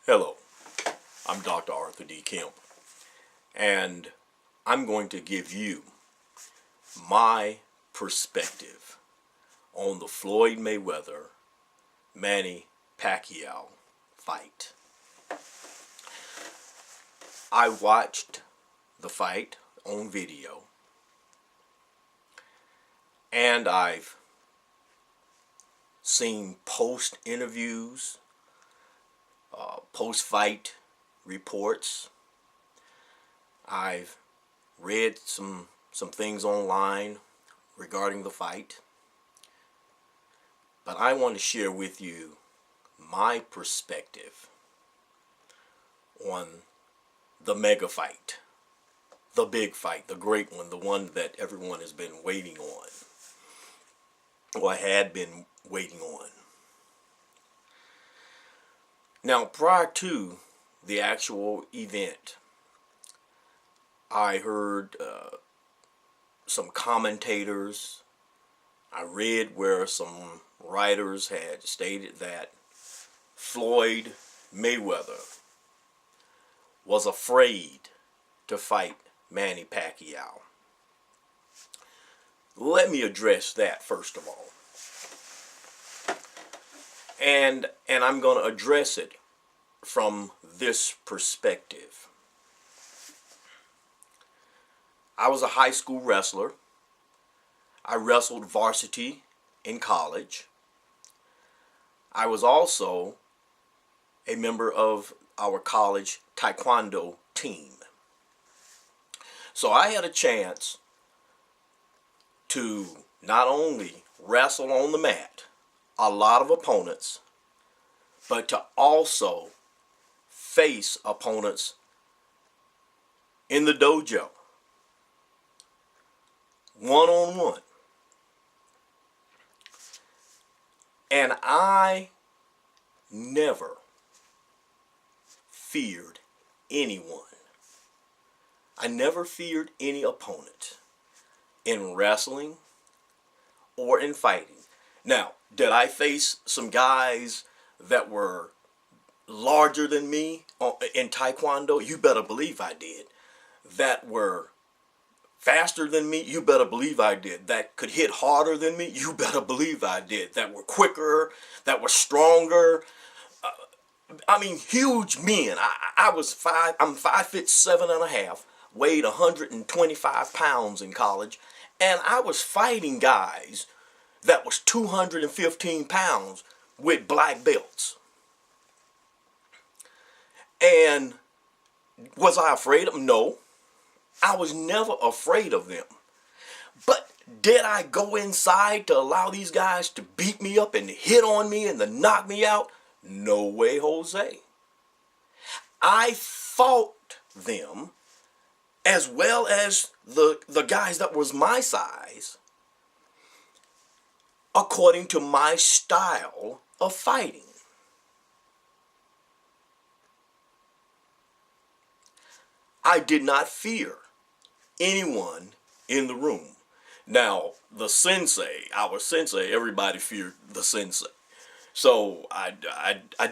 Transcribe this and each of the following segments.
Hello, I'm Dr. Arthur D. Kemp, and I'm going to give you my perspective on the Floyd Mayweather Manny Pacquiao fight. I watched the fight on video, and I've seen post interviews, post-fight reports. I've read some things online regarding the fight, but I want to share with you my perspective on the mega fight, the big fight, the great one, the one that everyone has been waiting on, or had been waiting on. Now, prior to the actual event, I heard some commentators. I read where some writers had stated that Floyd Mayweather was afraid to fight Manny Pacquiao. Let me address that first of all. And I'm going to address it from this perspective. I was a high school wrestler. I wrestled varsity in college. I was also a member of our college taekwondo team. So I had a chance to not only wrestle on the mat a lot of opponents, but to also face opponents in the dojo, one-on-one. And I never feared anyone. I never feared any opponent in wrestling or in fighting. Now, did I face some guys that were larger than me in taekwondo? You better believe I did. That were faster than me? You better believe I did. That could hit harder than me? You better believe I did. That were quicker, that were stronger. I mean, huge men. I'm 5'7.5", weighed 125 pounds in college, and I was fighting guys that was 215 pounds with black belts. And was I afraid of them? No. I was never afraid of them. But did I go inside to allow these guys to beat me up and hit on me and to knock me out? No way, Jose. I fought them as well as the guys that was my size according to my style of fighting. I did not fear anyone in the room. Now, the sensei, our sensei, everybody feared the sensei. So I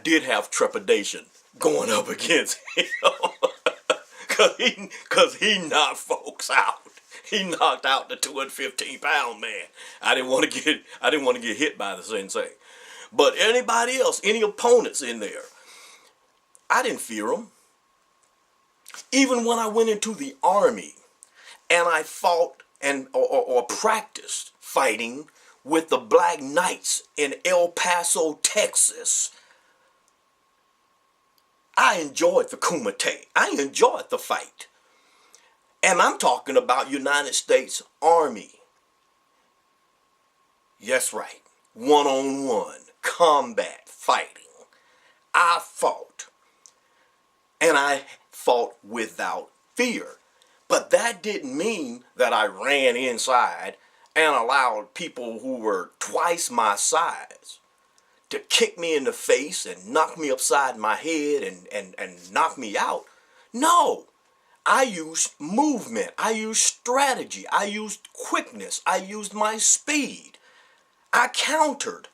did have trepidation going up against him because he knocked folks out. He knocked out the 215-pound man. I didn't want to get hit by the sensei. But anybody else, any opponents in there, I didn't fear them. Even when I went into the army and I fought or practiced fighting with the Black Knights in El Paso, Texas, I enjoyed the kumite. I enjoyed the fight. And I'm talking about United States Army. Yes, right. One-on-one combat fighting. I fought. And I fought without fear. But that didn't mean that I ran inside and allowed people who were twice my size to kick me in the face and knock me upside my head and knock me out. No. I used movement. I used strategy. I used quickness. I used my speed. I countered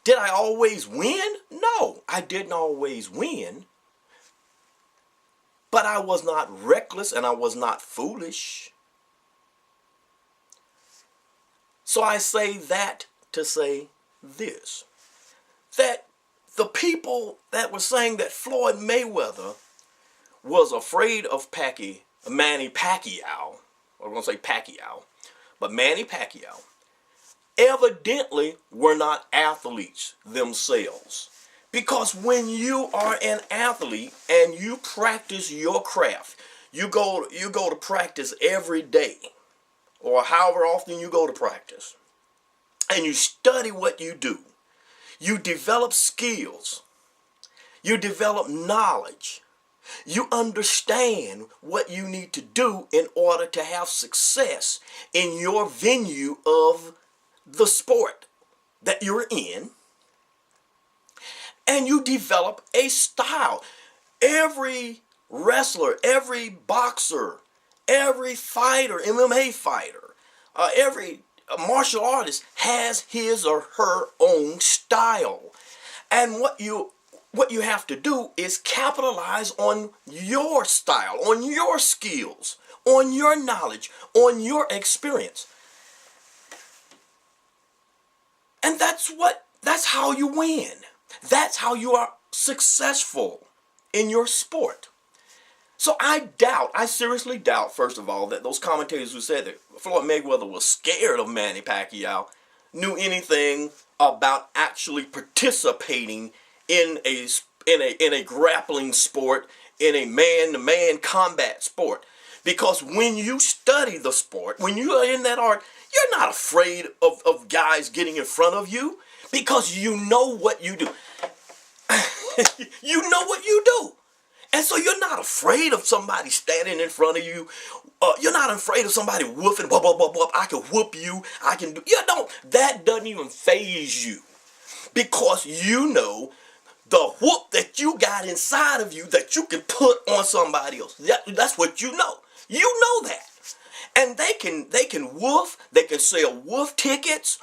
Did I always win? No, I didn't always win. But I was not reckless and I was not foolish. So I say that to say this, that the people that were saying that Floyd Mayweather was afraid of Manny Pacquiao, I'm going to say Pacquiao, but Manny Pacquiao, evidently were not athletes themselves. Because when you are an athlete and you practice your craft, you go to practice every day, or however often you go to practice, and you study what you do, you develop skills, you develop knowledge, you understand what you need to do in order to have success in your venue of the sport that you're in, and you develop a style. Every wrestler, every boxer, every fighter, MMA fighter, every martial artist has his or her own style. And what you have to do is capitalize on your style, on your skills, on your knowledge, on your experience. And that's how you win. That's how you are successful in your sport. So I seriously doubt, first of all, that those commentators who said that Floyd Mayweather was scared of Manny Pacquiao knew anything about actually participating in a grappling sport, in a man-to-man combat sport. Because when you study the sport, when you are in that art, you're not afraid of guys getting in front of you, because you know what you do. You know what you do. And so you're not afraid of somebody standing in front of you. You're not afraid of somebody whooping, blah, blah, blah, blah. I can whoop you. I can do. You don't. That doesn't even faze you. Because you know the whoop that you got inside of you that you can put on somebody else. That's what you know. You know that. And they can woof. They can sell woof tickets.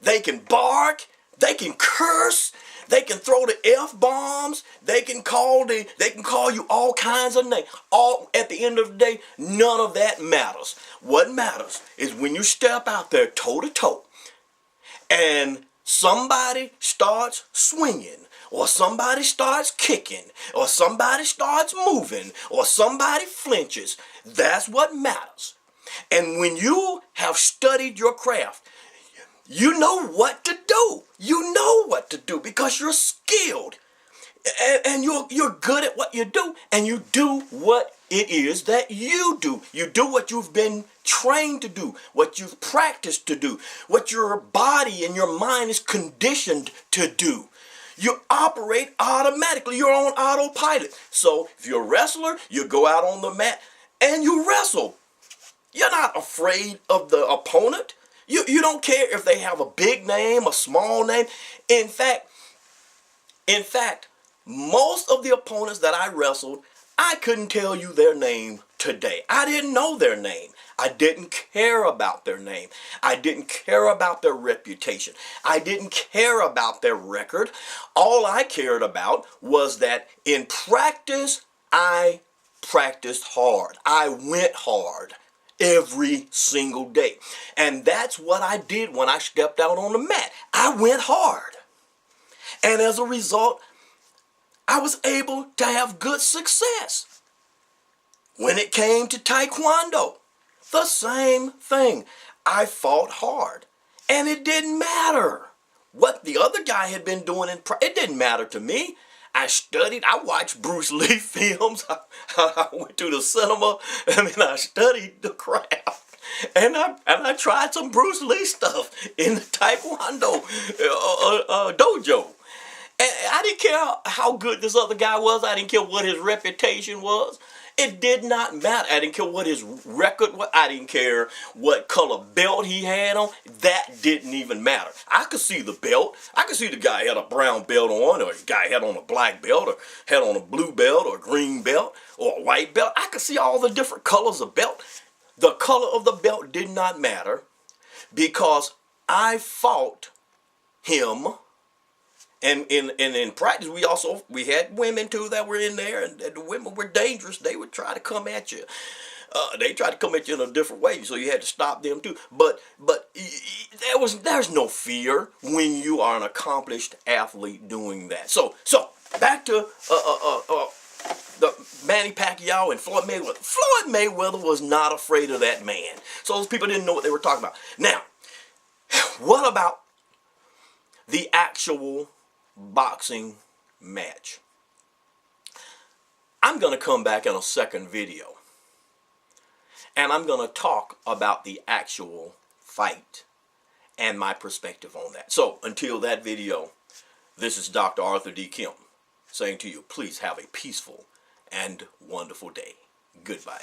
They can bark. They can curse. They can throw the F-bombs. They can call you all kinds of names. All at the end of the day, none of that matters. What matters is when you step out there toe to toe and somebody starts swinging, or somebody starts kicking, or somebody starts moving, or somebody flinches. That's what matters. And when you have studied your craft, you know what to do. You know what to do because you're skilled. And you're good at what you do. And you do what it is that you do. You do what you've been trained to do. What you've practiced to do. What your body and your mind is conditioned to do. You operate automatically. You're on autopilot. So if you're a wrestler, you go out on the mat and you wrestle. You're not afraid of the opponent. You don't care if they have a big name, a small name. In fact, most of the opponents that I wrestled, I couldn't tell you their name today. I didn't know their name. I didn't care about their name. I didn't care about their reputation. I didn't care about their record. All I cared about was that in practice, I practiced hard. I went hard. Every single day. And that's what I did when I stepped out on the mat. I went hard. And as a result, I was able to have good success. When it came to Taekwondo, the same thing. I fought hard. And it didn't matter what the other guy had been doing. It didn't matter to me. I studied. I watched Bruce Lee films. I went to the cinema. I studied the craft. And I tried some Bruce Lee stuff in the Taekwondo dojo. And I didn't care how good this other guy was. I didn't care what his reputation was. It did not matter. I didn't care what his record was. I didn't care what color belt he had on. That didn't even matter. I could see the belt. I could see the guy had a brown belt on, or the guy had on a black belt, or had on a blue belt, or a green belt, or a white belt. I could see all the different colors of belt. The color of the belt did not matter because I fought him And in practice, we had women too that were in there, and the women were dangerous. They would try to come at you. They tried to come at you in a different way, so you had to stop them too. But there's no fear when you are an accomplished athlete doing that. So back to the Manny Pacquiao and Floyd Mayweather. Floyd Mayweather was not afraid of that man. So those people didn't know what they were talking about. Now, what about the actual boxing match? I'm going to come back in a second video, and I'm going to talk about the actual fight and my perspective on that. So until that video, this is Dr. Arthur D. Kemp saying to you, please have a peaceful and wonderful day. Goodbye.